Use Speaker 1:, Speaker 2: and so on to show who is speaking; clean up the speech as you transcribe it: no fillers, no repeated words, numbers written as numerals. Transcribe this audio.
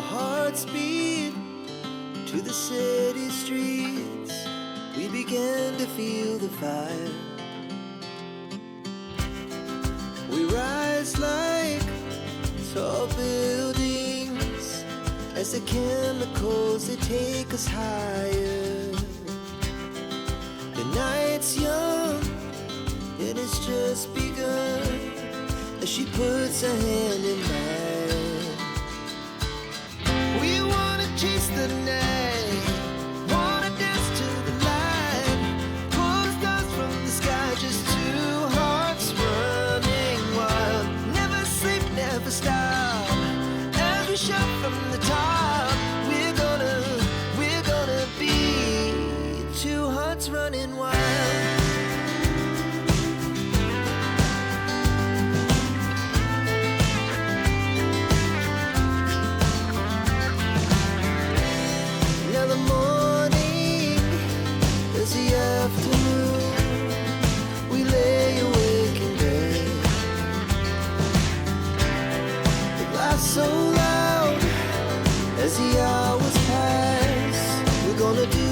Speaker 1: our hearts beat to the city streets. We began to feel the fire. We rise like tall buildings as the chemicals, they take us higher. The night's young and it's just begun as she puts her hand in mine. We wanna chase the night, wanna dance to the light, pull stars from the sky, just two hearts running wild. Never sleep, never stop, as we shout from the top. We're gonna be two hearts running wild. Now the morning is the afternoon. We lay awake in bed. The laughs so loud as the hours pass. We're gonna do